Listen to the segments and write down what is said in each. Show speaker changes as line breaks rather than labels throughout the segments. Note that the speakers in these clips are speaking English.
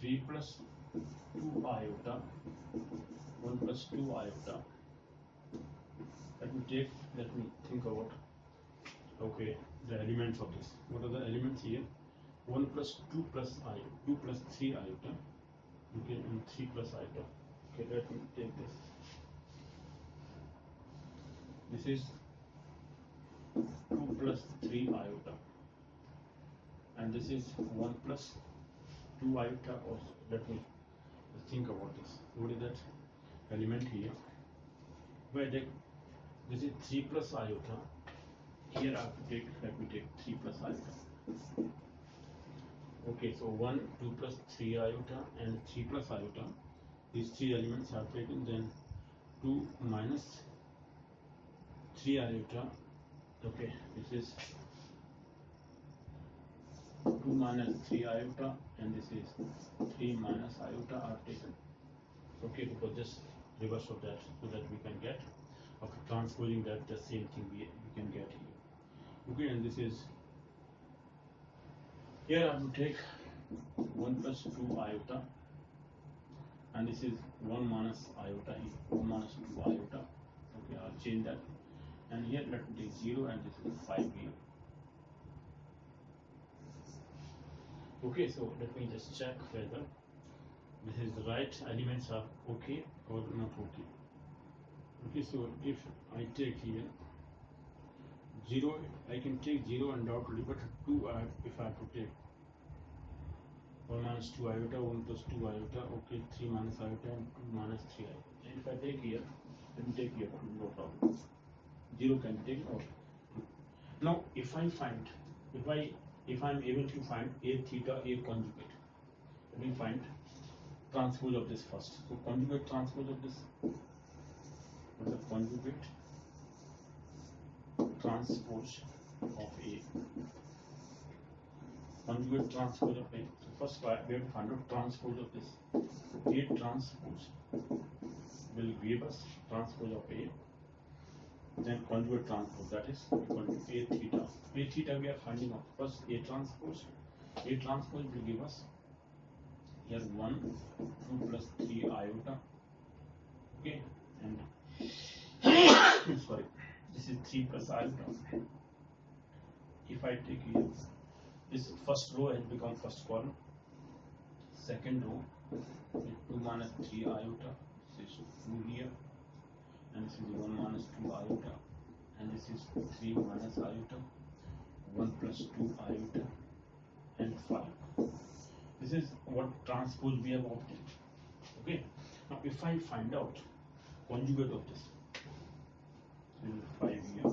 3 plus 2 iota, 1 plus 2 iota. Let me think about, okay, the elements of this. What are the elements here? 1 plus 2 plus iota, 2 plus 3 iota, okay, and 3 plus iota. Okay, let me take this. This is 2 plus 3 iota, and this is 1 plus 2 iota. Also, let me think about this. What is that element here? Where this is 3 plus iota. Here I have to take, let me take 3 plus iota. Okay, so 1, 2 plus 3 iota and 3 plus iota. These three elements are taken. Then 2 minus 3 iota. Okay, this is 2 minus 3 iota, and this is 3 minus iota are taken. Okay, because just reverse of that, so that we can get, after transposing that, the same thing we can get here. Okay, and this is, here I will take 1 plus 2 iota, and this is 1 minus iota here, 1 minus 2 iota. Okay, I'll change that, and here let me take 0, and this is 5 here. Okay, so let me just check whether this is the right elements are okay or not okay. Okay, so if I take here 0, I can take 0 undoubtedly, but 2 if I have to take 1 minus 2 iota, 1 plus 2 iota, okay, 3 minus iota, and 2 minus 3 iota. And if I take here, let me take here 2, no problem. 0 can be taken out. Now, if I find, if I'm able to find A theta, A conjugate, let me find transpose of this first. So conjugate transpose of this. What's the conjugate transpose of A? Conjugate transpose of A. So first we have to find out transpose of this. A transpose will give us transpose of A. Then conjugate transpose, that is equal to A theta. A theta we are finding out. First A transpose. A transpose will give us here 1, 2 plus 3 iota. Okay, and sorry, this is 3 plus iota. If I take here, this first row has become first column. Second row is 2 minus 3 iota. This is 2 here, and this is 1 minus 2 iota, and this is 3 minus iota, 1 plus 2 iota, and 5. This is what transpose we have obtained. Okay, now if I find out conjugate of this, this is 5 here.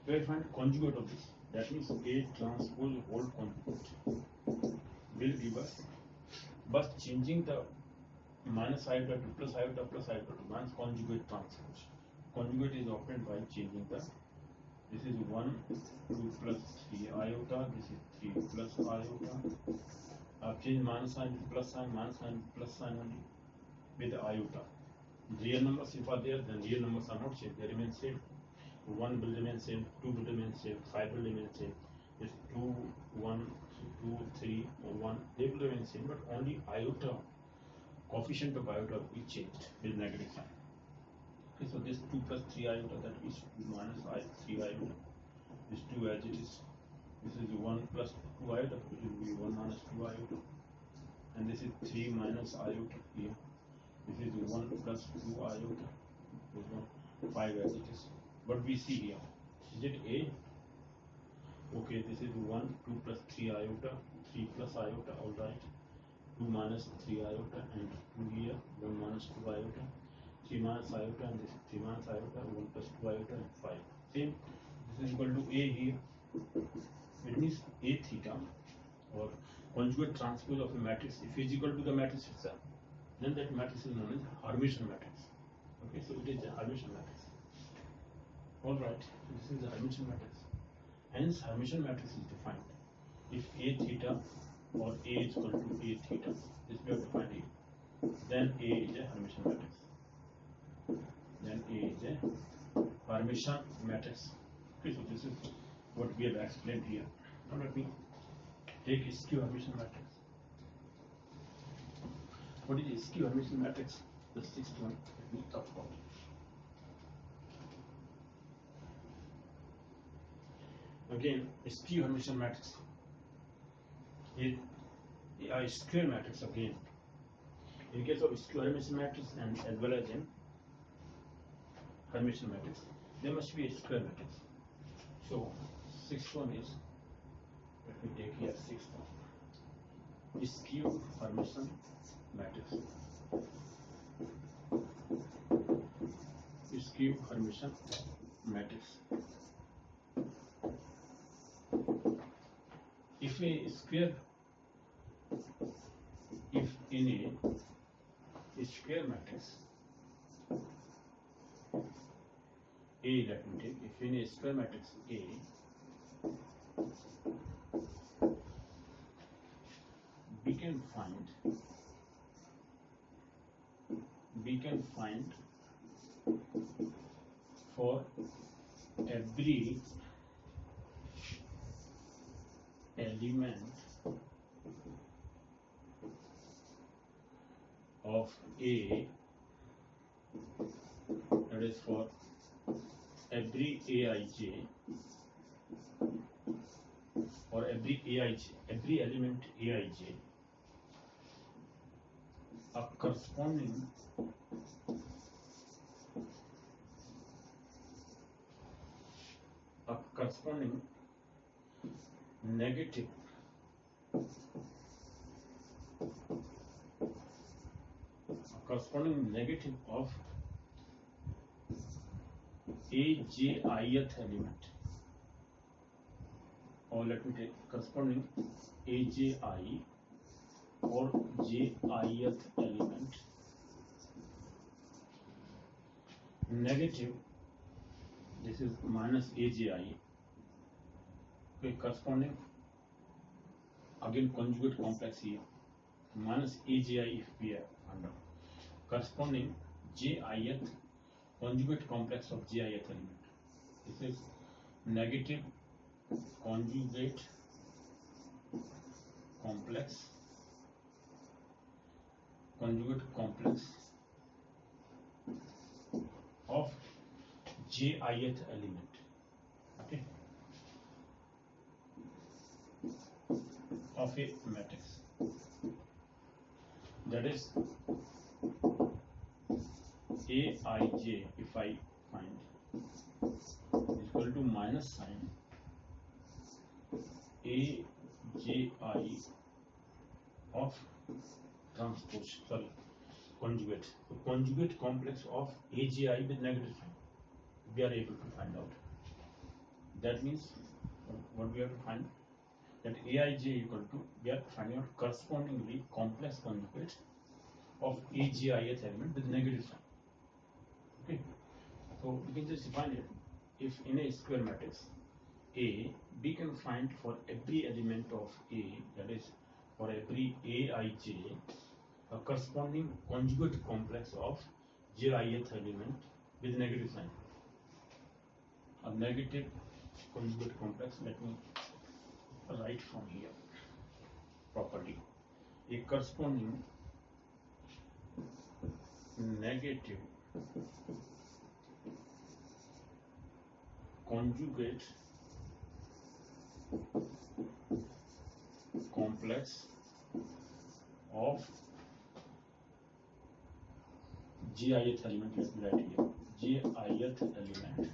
If I find conjugate of this, that means A transpose whole conjugate will give us, but changing the minus iota to plus iota to minus conjugate transpose. Conjugate is obtained by changing the, this is 1, 2 plus 3 iota, this is 3 plus iota. I've changed minus sign to plus sign, minus sign to plus sign only with iota. Real numbers, if are there, then real numbers are not changed, they remain same. 1 will remain same, 2 will remain same, 5 will remain same. This 2, 1, 2, 3, 1, they will remain same, but only iota, coefficient of iota will change with negative sign. Okay, so this 2 plus 3 iota, that is 2 minus 3 iota. This 2 as it is. This is 1 plus 2 iota, which will be 1 minus 2 iota. And this is 3 minus iota here. This is 1 plus 2 iota. This one 5 as it is. What we see here, is it A? Okay, this is 1, 2 plus 3 iota, 3 plus iota, alright. 2 minus 3 iota, and 2 here, 1 minus 2 iota, 3 minus iota, and this is 3 minus iota, 1 plus 2 iota, and 5. Same, this is equal to A here. It means A theta, or conjugate transpose of a matrix, if it is equal to the matrix itself, then that matrix is known as Hermitian matrix. Okay, so it is a Hermitian matrix. Alright, so this is the Hermitian matrix. Hence, Hermitian matrix is defined. If A theta or A is equal to A theta, this we have to find A. Then A is a Hermitian matrix. Then A is a Hermitian matrix. Okay, so this is what we have explained here. Now let me take skew Hermitian matrix. What is the skew Hermitian matrix? The sixth one that we talked about. Again, a skew Hermitian matrix is a square matrix again. In case of skew Hermitian matrix and as well as in Hermitian matrix, there must be a square matrix. So, sixth one is, let me take here sixth one, skew Hermitian matrix. Skew Hermitian matrix. If a square, if in a square matrix A, let me take, if in a square matrix A, we can find for every element of A, that is for every Aij, or every Aij, every element Aij, a corresponding negative of Ajith element, or let me take corresponding Aj or Jith element negative, this is minus Aj, okay, corresponding again conjugate complex here, minus Aj if we are under corresponding Jith conjugate complex of Jith element. This is negative conjugate complex of Jith element, okay, of a matrix, that is Aij, if I find, is equal to minus sign Aj of transpose, sorry, conjugate. So conjugate complex of Aj with negative sign, we are able to find out. That means what we have to find, that Aij equal to, we are finding out correspondingly complex conjugate of Ajith element with negative sign. Okay, so we can just define it. If in a square matrix A, we can find for every element of A, that is for every Aij, a corresponding conjugate complex of Jith element with negative sign. A negative conjugate complex, let me write from here properly. A corresponding negative conjugate complex of Jith element, let me write here, Jith element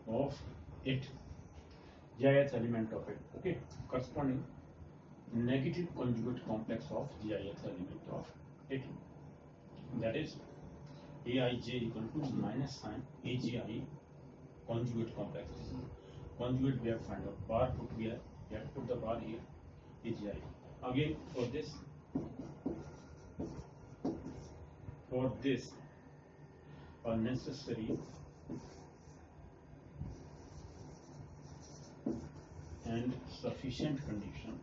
of it, Jith element of it, okay, corresponding negative conjugate complex of Jith element of it, that is Aij equal to minus sign Agi conjugate complex. Conjugate we have found out, bar put here, we have to put the bar here, Agi. Again for this a necessary and sufficient condition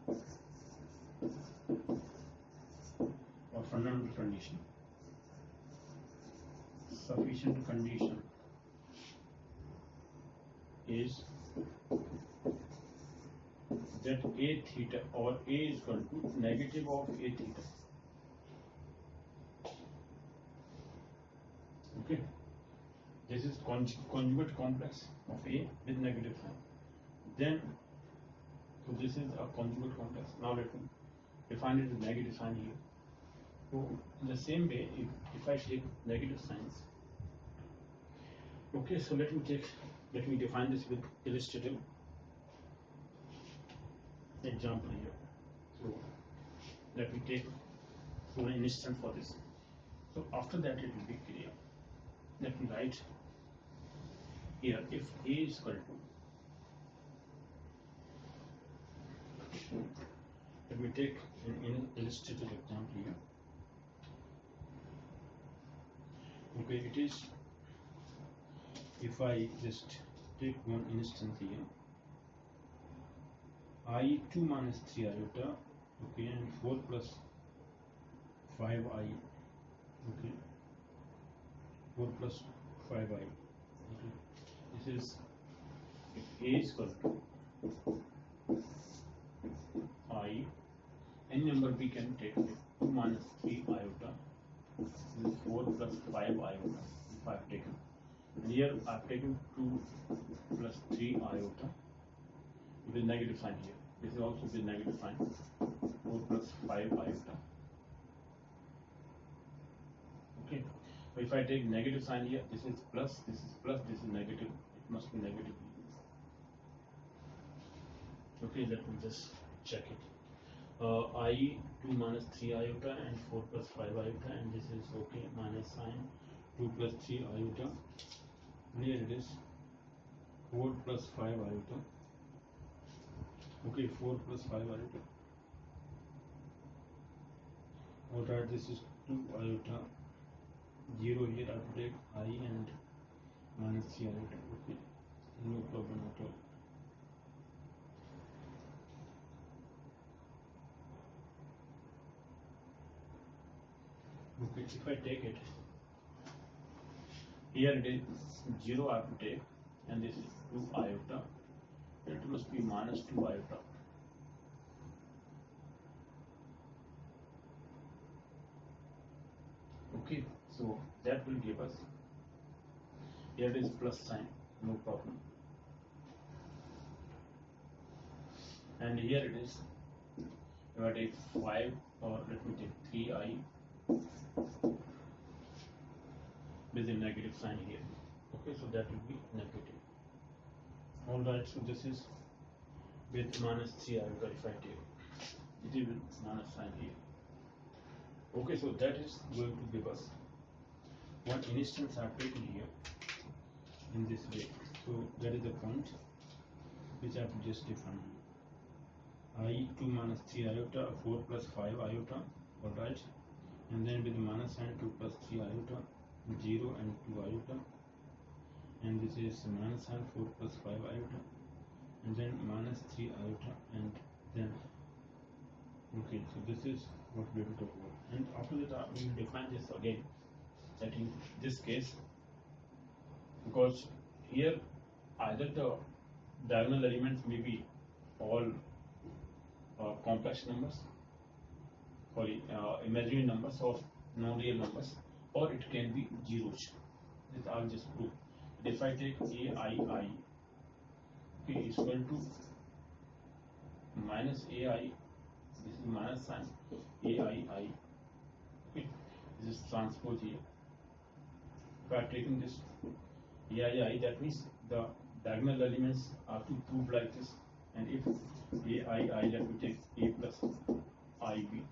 or fundamental condition, sufficient condition is that a theta or a is equal to negative of a theta. Okay, this is conjugate complex of a with negative sign. Then, so this is a conjugate complex. Now let me define it with negative sign here. So in the same way, if I take negative signs, okay, so let me define this with illustrative example here. So let me take an instant for this. So after that it will be clear. Let me write here if a is equal to, let me take an illustrative example here. Okay, it is, if I just take one instance here, I2 minus 3 iota, okay, and 4 plus 5i, okay, 4 plus 5i, okay. This is, if a is equal to I, any number we can take 2 minus 3 iota, this is 4 plus 5 iota, if I have taken. And here I have taken 2 plus 3 iota with negative sign here. This is also with negative sign, 4 plus 5 iota. Okay, so if I take negative sign here, this is plus, this is plus, this is negative, it must be negative. Okay, let me just check it. I2 minus 3 iota and 4 plus 5 iota, and this is okay, minus sign, 2 plus 3 iota, and here it is 4 plus 5 iota, okay, 4 plus 5 iota, alright, this is 2 iota, 0 here, I have to take I and minus 3 iota, okay, no problem at all. Okay, if I take it, here it is 0 I have to take, and this is 2 iota, it must be minus 2 iota. Okay, so that will give us, here it is plus sign, no problem. And here it is, if I take 5, or let me take 3i with a negative sign here. Okay, so that will be negative. Alright, so this is with minus 3 iota if I take. It is with minus sign here. Okay, so that is going to give us one instance I have taken here in this way. So that is the point which I have to just define. I2 minus 3 iota, 4 plus 5 iota, alright, and then with minus sign 2 plus 3 iota, 0 and 2 iota, and this is minus sign 4 plus 5 iota, and then minus 3 iota, and then, okay, so this is what we will talk about. And after that we will define this again, that in this case, because here either the diagonal elements may be all complex numbers, or imaginary numbers, or non-real numbers, or it can be zeros. This I'll just prove. If I take aii, okay, is equal to minus ai, this is minus sign, aii, okay, this is transpose here. If I have taken this aii, that means the diagonal elements are to prove like this, and if aii, let me take a plus ib,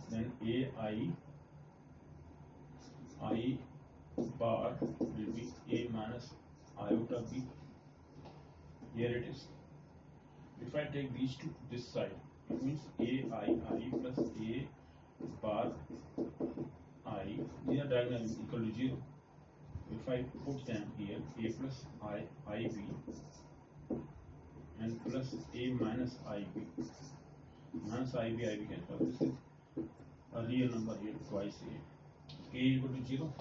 then ai I bar will be a minus iota b. Here it is. If I take these two to this side, it means ai plus a bar I, these are diagonal equal to 0. If I put them here, a plus ib and plus a minus ib, minus ib cancel. This is a real number here, twice a equal to 0.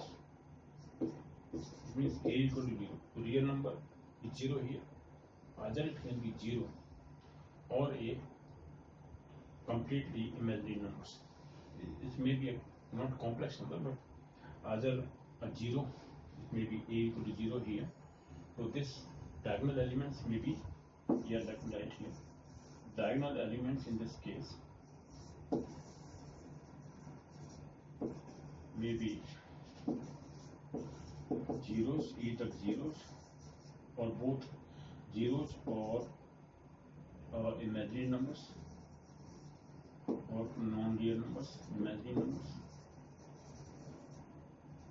It means a equal to 0. So real number is 0 here. Either it can be 0 or a completely imaginary numbers. It may be a not complex number, but either a zero, it may be a equal to 0 here. So this diagonal elements may be here, let me write here. Diagonal elements in this case may be zeros, either zeros or both zeros or imaginary numbers or non-real numbers, imaginary numbers,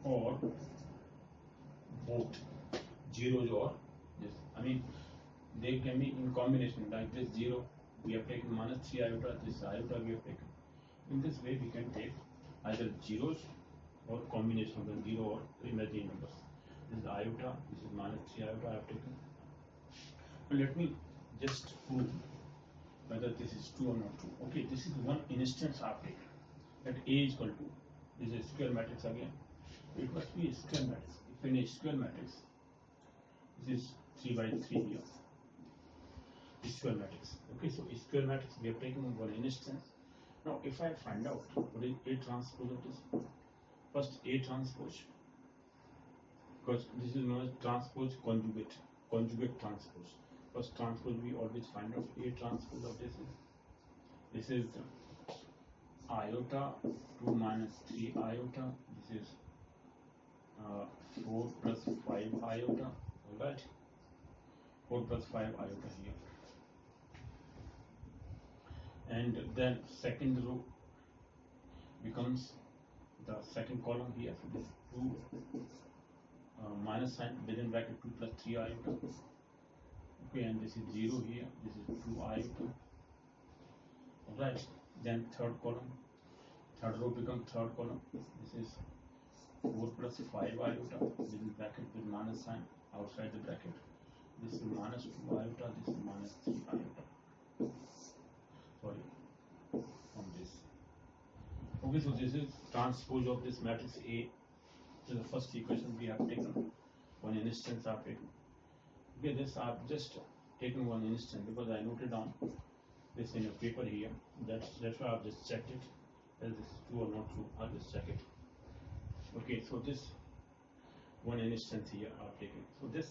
or both zeros or this. I mean, they can be in combination, like this 0 we have taken minus 3 iota, this iota we have taken. In this way we can take either zeros or combination of the 0 or imaginary numbers. This is iota, this is minus 3 iota I have taken. And let me just prove whether this is true or not true. Okay, this is one instance I have taken. That A is equal to, this is a square matrix again. It must be a square matrix. If in a square matrix, this is 3 by 3 here. Square matrix. Okay, so square matrix we have taken one instance. Now, if I find out what is A transpose of this, first A transpose, because this is known as transpose conjugate transpose. First transpose we always find out A transpose of this is iota 2 minus 3 iota. This is 4 plus 5 iota. Alright, 4 plus 5 iota here. And then second row becomes the second column here. So this 2 minus sign within bracket 2 plus 3 iota. Okay, and this is 0 here. This is 2 iota. Alright. Then third column. Third row becomes third column. This is 4 plus 5 iota within bracket with minus sign outside the bracket. This is minus 2 iota. This is minus 3 iota. Sorry, from this. Okay, so this is transpose of this matrix A. This is the first equation we have taken. One instance I have taken. Okay, this I have just taken one instance because I noted down this in a paper here. That's why I have just checked it. Whether this is true or not true, I'll just check it. Okay, so this one instance here I have taken. So this,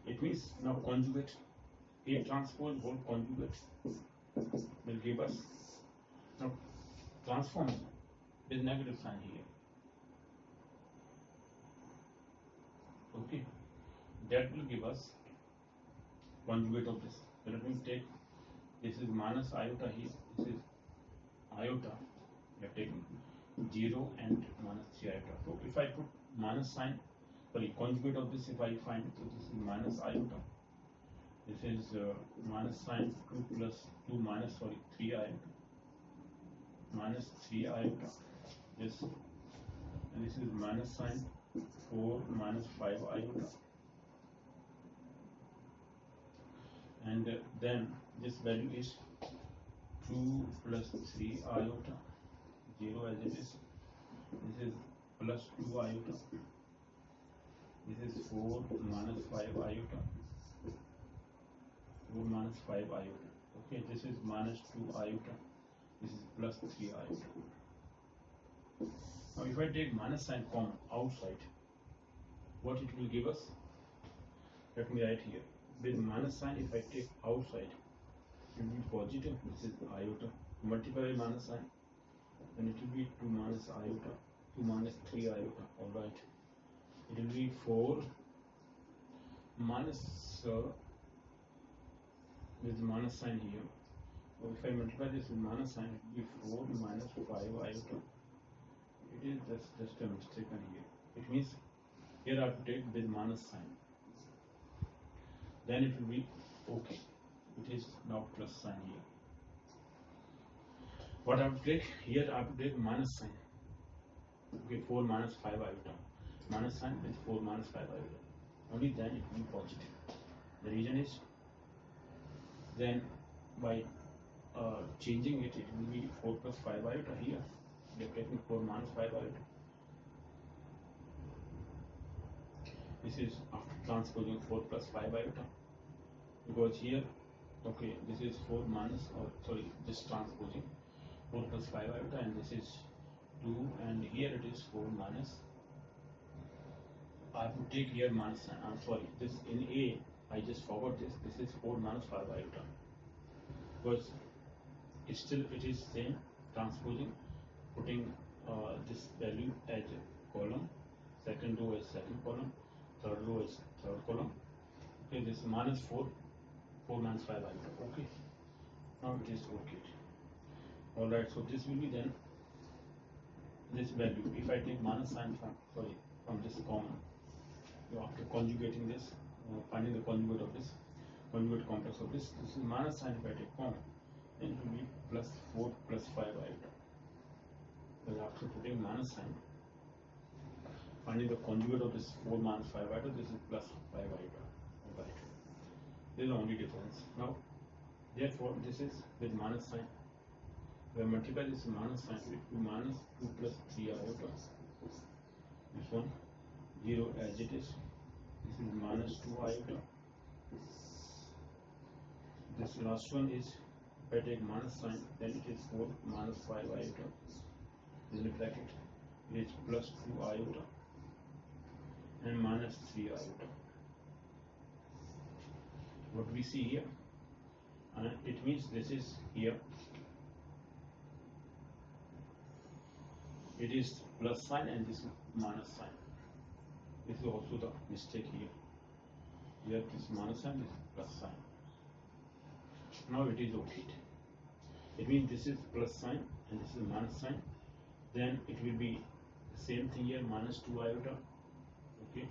it means now conjugate A transpose whole conjugate will give us now transform with negative sign here. Okay, that will give us conjugate of this. So let me take, this is minus iota here, this is iota, we have taken 0 and minus 3 iota. So if I put minus sign, sorry, conjugate of this, if I find it, so this is minus iota, this is minus sign 2 plus 2 minus, sorry, 3 iota, minus 3 iota, this, and this is minus sign 4 minus 5 iota, and then this value is 2 plus 3 iota, 0 as it is, this is plus 2 iota, this is 4 minus 5 iota, 4 minus 5 iota. Okay, this is minus 2 iota, this is plus 3 iota. Now if I take minus sign common outside, what it will give us? Let me write here. With minus sign, if I take outside, it will be positive, this is iota, multiply by minus sign, and it will be 2 minus iota, 2 minus 3 iota, alright. It will be 4 minus, with minus sign here. So if I multiply this with minus sign, it will be 4 minus 5 iota. It is just a mistake here. It means here I have to take with minus sign. Then it will be okay. It is now plus sign here. What I have to take here, I have to take minus sign. Okay, 4 minus 5 iota. Minus sign with 4 minus 5 iota. Only then it will be positive. The reason is, then by changing it, it will be 4 plus 5 iota here. We are taking 4 minus 5 iota. This is after transposing 4 plus 5 iota. Because here Okay, this is 4 minus, or sorry, this transposing 4 plus 5 iota, and this is 2, and here it is 4 minus. I have to take here minus sign. I'm sorry, this in A, I just forgot this. This is 4 minus 5 iota, because it is same transposing, putting this value as a column, second row as second column, third row as third column. Okay, this minus 4 minus 5 iota. Okay, now it is okay. All right, so this will be then this value. If I take minus sign from this common, after conjugating this, finding the conjugate of this, conjugate complex of this is minus sign. If I take common, then it will be plus 4 plus 5 iota. Then after putting minus sign, finding the conjugate of this 4 minus 5 iota, this is plus 5 iota. Alright, this is the only difference. Now, therefore, this is with minus sign. When I multiply this minus sign, it will be minus 2 plus 3 iota. This one 0 as it is. This is minus 2 iota. This last one is, if I take minus sign, then it is 4 minus 5 iota. In the bracket, it is plus 2 iota and minus 3 iota. What we see here, it means this is here. It is plus sign and this is minus sign. This is also the mistake here. Here this minus sign, this is plus sign. Now it is okay. It means this is plus sign and this is minus sign. Then it will be the same thing here, minus 2 iota. Okay,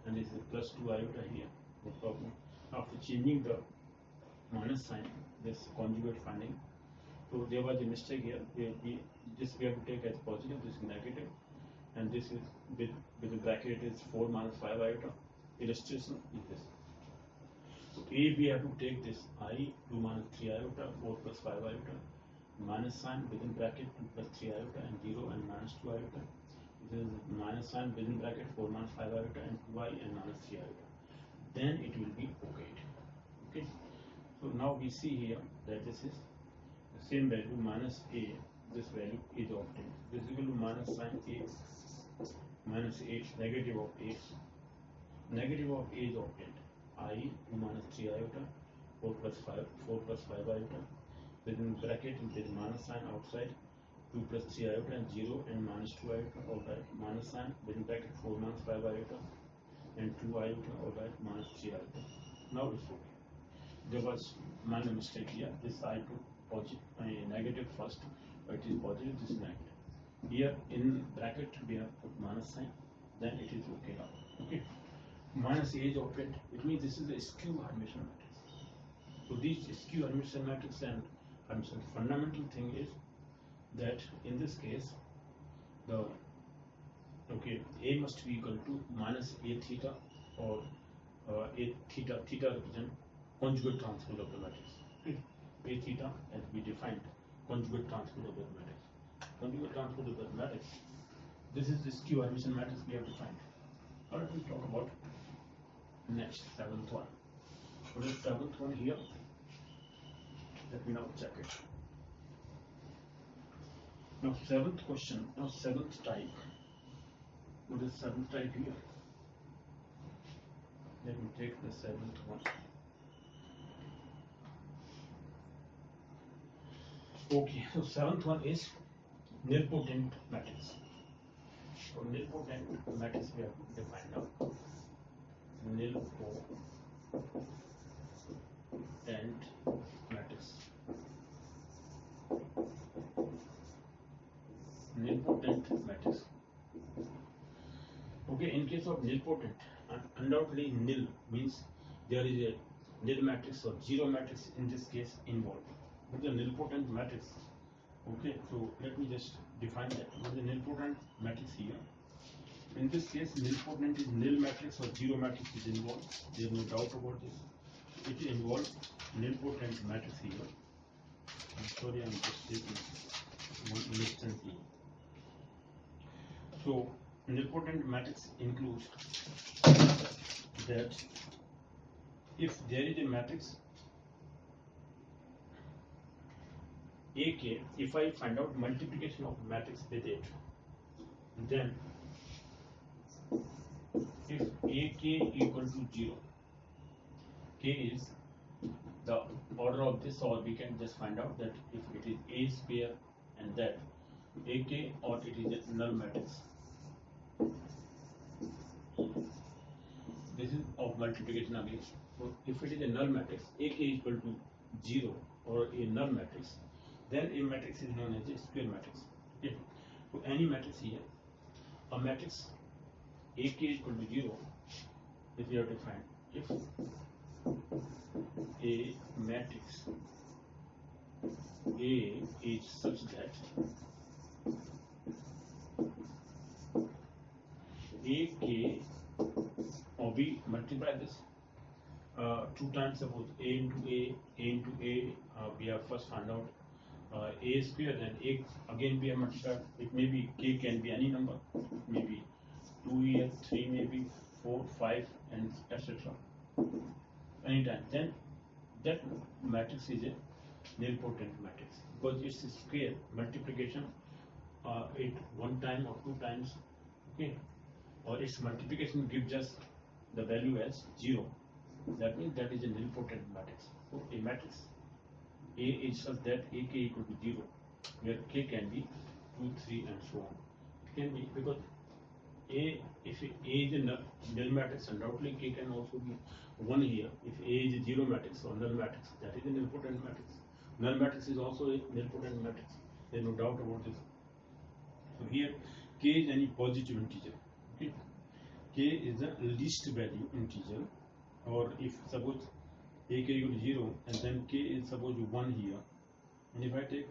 and this is plus 2 iota here. No problem. After changing the minus sign, this conjugate finding. So there was a mistake here. This we have to take as positive, this is negative, and this is with the bracket is 4 minus 5 iota. Illustration is this. So A, we have to take this I 2 minus 3 iota, 4 plus 5 iota, minus sign within bracket 2 plus 3 iota, and 0 and minus 2 iota. This is minus sign within bracket 4 minus 5 iota and 2i and minus 3 iota. Then it will be okay. Okay. So now we see here that this is the same value minus A. This value is obtained. This is equal to minus sign A minus 8, negative of A. Negative of A is obtained. I 2 minus 3 iota, 4 plus 5 iota. Within bracket there is minus sign outside, 2 plus 3 iota and 0 and minus 2 iota. Alright, minus sign within bracket 4 minus 5 iota and 2 iota. Alright, minus 3 iota. Now it's okay. There was minor mistake here. This I took negative first, but it is positive, this is negative. Here in bracket we have put minus sign, then it is okay now. Okay. Minus A is obtained. It means this is a skew Hermitian matrix. So these skew Hermitian matrix and Hermitian fundamental thing is that in this case the A must be equal to minus A theta, or A theta represent conjugate transpose of the matrix. A theta as we defined conjugate transpose of the matrix. Conjugate transpose of the matrix. This is the skew Hermitian matrix we have defined. Now let me talk about next, seventh one. What is seventh one here? Let me now check it. Now seventh question, now seventh type. What is seventh type here? Let me take the seventh one. Okay, so seventh one is nilpotent matrix. So nilpotent matrix we have defined now. Nilpotent matrix. Nilpotent matrix. Okay, in case of nilpotent, undoubtedly nil means there is a nil matrix or zero matrix in this case involved. With the nilpotent matrix, okay, so let me just define that. With the nilpotent matrix here, in this case nilpotent is nil matrix or zero matrix is involved. There is no doubt about this. It involves nilpotent matrix here. I'm sorry, I'm just taking one instance here. So nilpotent matrix includes that if there is a matrix AK, if I find out multiplication of matrix with it, then if AK equal to 0, K is the order of this, or we can just find out that if it is A square and that AK, or it is a null matrix. This is of multiplication again. So if it is a null matrix, AK equal to 0 or a null matrix, then a matrix is known as a square matrix. Okay. So any matrix here, a matrix AK equal to 0, if we have to find if a matrix A is such that AK, or we multiply this 2 times, suppose A into A into A, we have first found out A square, then A again we have multiplied. It may be K can be any number, maybe 2 here, 3 maybe, 4, 5 and etc. Anytime, then that matrix is a nilpotent matrix because it's a square multiplication, it 1 time or 2 times, okay, or its multiplication gives us the value as 0. That means that is a nilpotent matrix. So a matrix A is such that AK equal to 0, where K can be 2, 3 and so on. It can be because A, if A is a null matrix, undoubtedly K can also be 1 here. If A is a 0 matrix or null matrix, that is a nilpotent matrix. Null matrix is also a nilpotent matrix. There is no doubt about this. So here K is any positive integer. Okay? K is the least value integer, or if suppose AK equal to 0 and then K is suppose 1 here, and if I take,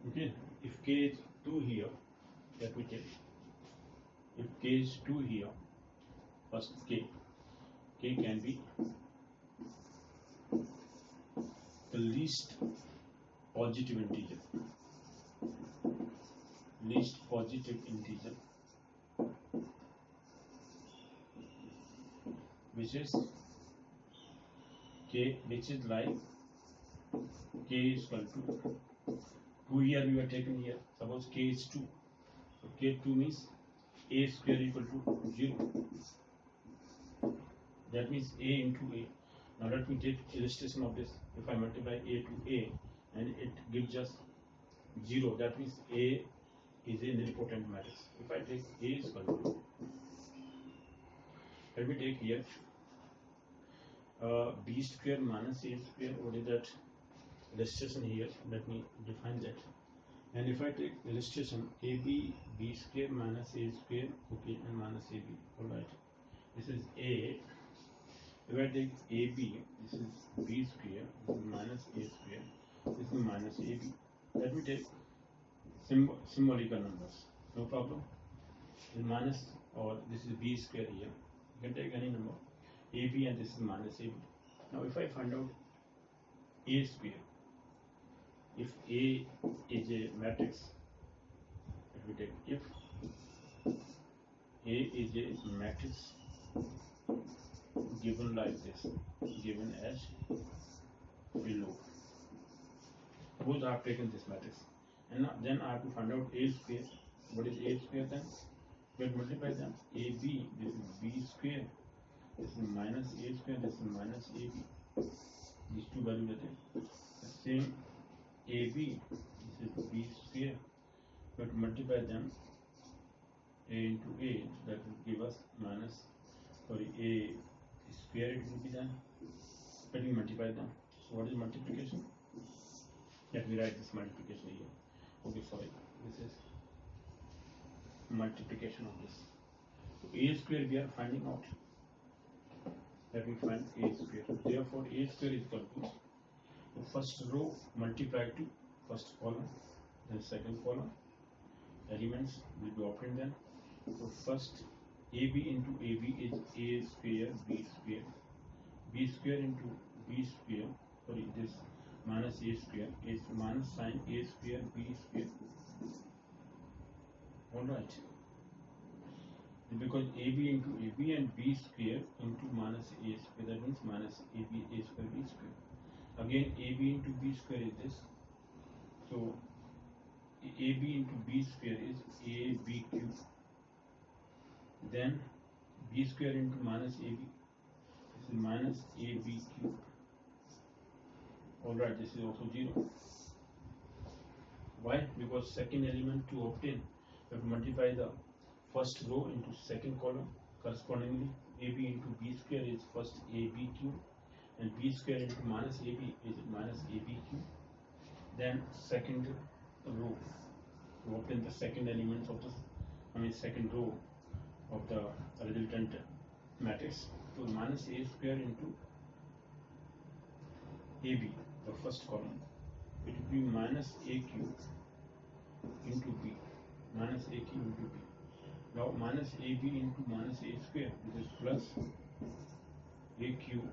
okay, if K is 2 here, let me take, if K is 2 here, first K can be the least positive integer, which is K, which is like K is equal to 2 here we are taking here, suppose K is 2, so K2 means A square equal to 0, that means A into A. Now let me take illustration of this. If I multiply A to A and it gives us 0, that means A is a nilpotent matrix. If I take A is equal to, let me take here B square minus A square. What is that illustration here? Let me define that. And if I take illustration AB B square minus A square, okay, and minus AB, alright. This is A. If I take AB, this is B square, this is minus A square, this is minus AB. Let me take symbolical numbers, no problem. This is minus, or this is B square here. You can take any number, AB, and this is minus AB. Now if I find out A square, if A is a matrix, let me take, if A is a matrix given like this, given as below. Suppose I have taken this matrix, and now, then I have to find out A square. What is A square then? We'll multiply them. AB, this is B square, this is minus A square, this is minus AB. These two values are there. The same AB, this is B square, but multiply them A into A, so that will give us minus, sorry, A square it will be then. Let me multiply them. So what is multiplication? Let me write this multiplication here. Okay, sorry, this is multiplication of this. So A square we are finding out. Let me find A square. Therefore A square is equal to the first row multiplied to first column, then second column. Elements will be obtained then. So first AB into AB is A square B square. B square into B square, sorry, this minus A square is minus sign A square B square. Alright. Because AB into AB and B square into minus A square, that means minus AB A square B square. Again AB into B square is this, So AB into B square is AB cube. Then B square into minus AB. This is minus AB cube. Alright, this is also 0. Why? Because second element to obtain, we have to multiply the first row into second column. Correspondingly, AB into B square is first AB cube, and B square into minus AB is minus AB cube. Then second row to obtain the second elements of the, second row of the resultant matrix. So minus A square into AB, the first column, it will be minus A cube into B, minus A cube into B. Now minus AB into minus A square, which is plus A cube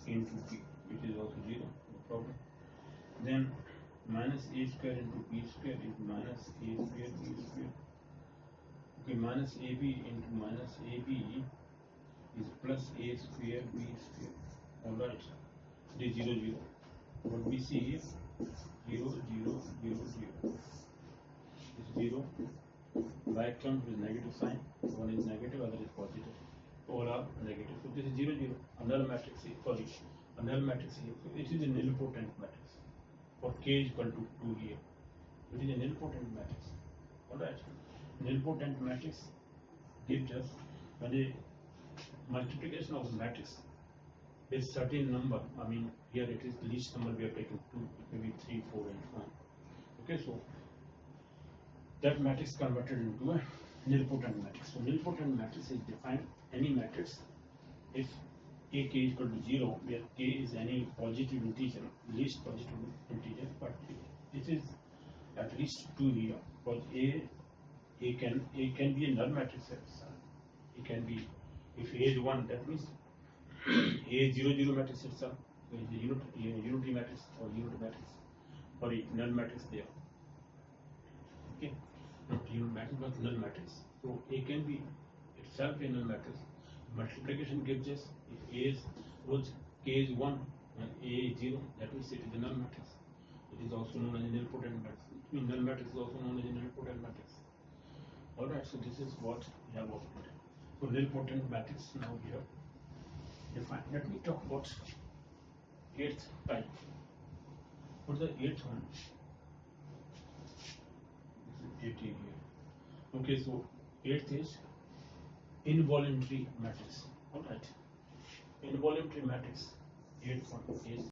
into B, which is also 0, no problem. Then minus A square into B square is minus A square B square. Okay, minus AB into minus AB is plus A square B square. Alright, it is 0, 0. What we see here, 0, 0, 0, 0. This 0, right term with negative sign, one is negative, other is positive. All are negative. So this is 0, 0. Another matrix here, sorry, another matrix here. So it is a nilpotent matrix. For k is equal to 2 here. It is a nilpotent matrix. Alright. Nilpotent matrix gives us when the multiplication of the matrix is certain number. Here it is the least number we have taken 2, it may be 3, 4, and so on. Okay, so that matrix converted into a nilpotent matrix. So nilpotent matrix is defined any matrix if a k is equal to 0, where k is any positive integer, least positive integer, but it is at least 2 here. Because a can be a null matrix itself. It can be, if a is 1, that means a is 0, 0 matrix itself, so it is a unity matrix or unit matrix or a null matrix there. Okay, not unit matrix but null matrix. So a can be itself a null matrix. Multiplication gives us if a is k is 1 and a is 0, that means it is a null matrix. It is also known as a nilpotent matrix. It means null matrix is also known as a nilpotent matrix. Alright, so this is what we have obtained. So nilpotent matrix now we have defined. Let me talk about 8th type. For the 8th one, this is 18 here. Okay, so 8th is involuntary matrix. Alright, involuntary matrix, 8th one is